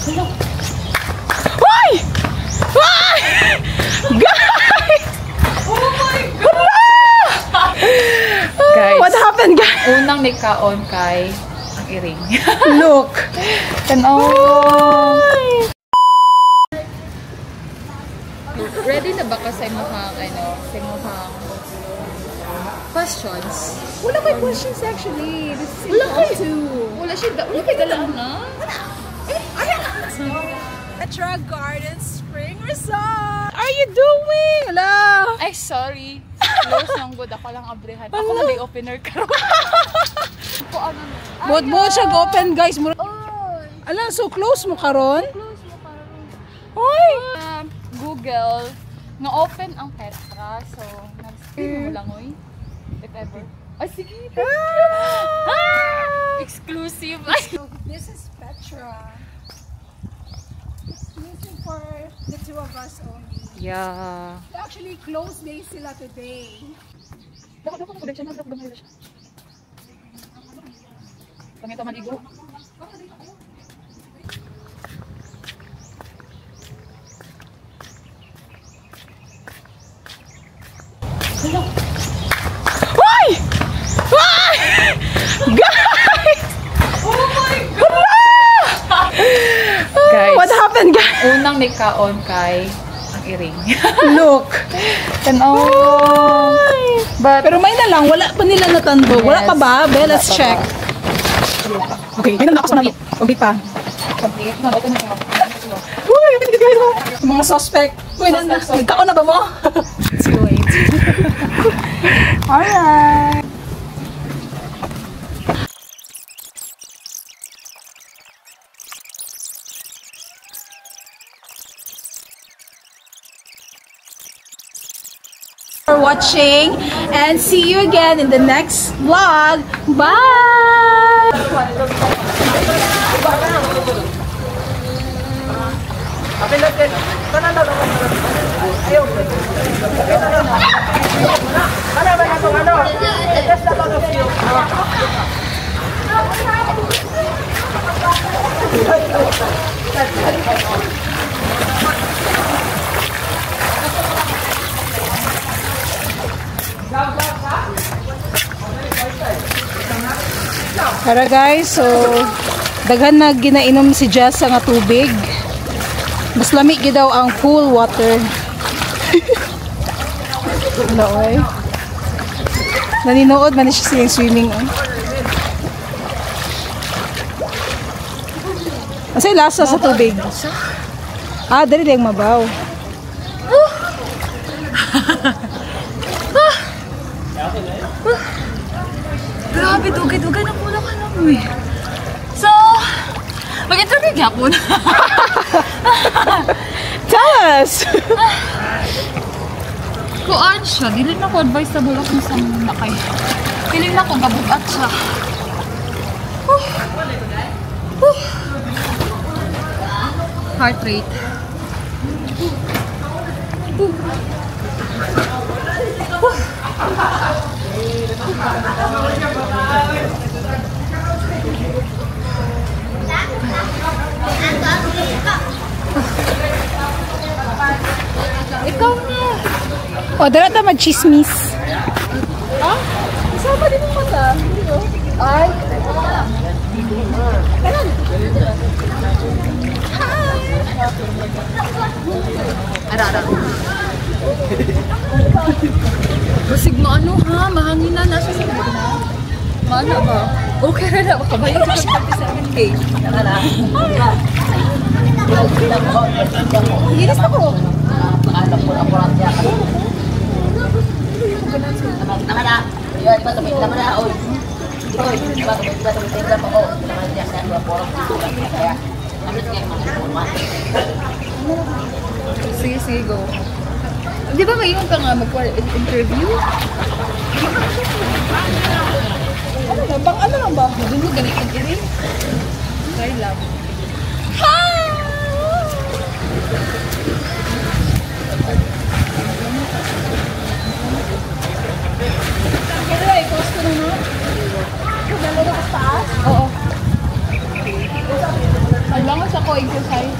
Hoy! Hoy! Guys! Oh my God! Guys, what happened, guys? Unang nagkaon kay ang iring. Look! Tanaw! Ready na ba ka sa imuhang, sa imuhang questions? Wala kay questions actually. This is Wala kay too. Wala dala na. Petra Garden Spring Resort. Are you doing? Hello. Ay, sorry. Close ng good. Ako lang abrehan. Ako na day opener karon. Ako ano. Bot siya open, guys. Oy. Ala, so close mo karon? Close mo karon. Hoy! Google nga open ang Petra. So, nag-spin mo lang, oy. If ever. Ay, sige. Exclusive. So, this is Petra. Exclusive for the two of us only. Yeah. Actually, close day sila today. Dako mo siya na gamay siya. Pangita maligo. Hoy! Hoy! Guys! Oh my God! Guys, what happened, guys? Unang nagkaon kay ang iring. Look! Tanaw! But Pero may na lang, wala pa nila natando. Wala pa ba? Be, let's check. Okay, may na ako sa namin. Okay pa. Uy, guys, mga suspect. Uy, nagkaon na ba mo? let's wait. Alright. For watching and see you again in the next vlog. Bye! Tara guys, so daghan na ginainom si Jess nga tubig. Mas lamig gyud daw ang pool water. Hello, oy. Naninood man siya silang swimming. Asay lasa sa tubig. Ah, dali lang mabaw. Grabe, dugay-dugay na po na ka lang eh. So, mag-interview gyapon. Tell us! Kuan siya, dili na ko advisable ako sa mga kay. Piling na ko gabugat siya. Heart rate. Ikaw na. O, dala ta mag-chismis. Ah? Sama din mo mata. Ay. Ara. Basig mo ano ha? Mahangin na nasa sa na. Mana ba? Okay na na. Makabayan ko sa 57K. Hiris na ko. Alam ko na po lang siya. Naman na. Yan, iba tumit naman na. Oy. Oy, iba tumit na po. Naman niya sa mga porong tulad niya. Kaya, amit kayo mga informa. Sige, go. Di ba ngayon ka nga mag-interview? Ano lang ba? Hindi mo ganit ang irin? Try lang. Kaya ay, close ko na no? Kaya na sa taas? Oo. Kailangan sa koy. exercise.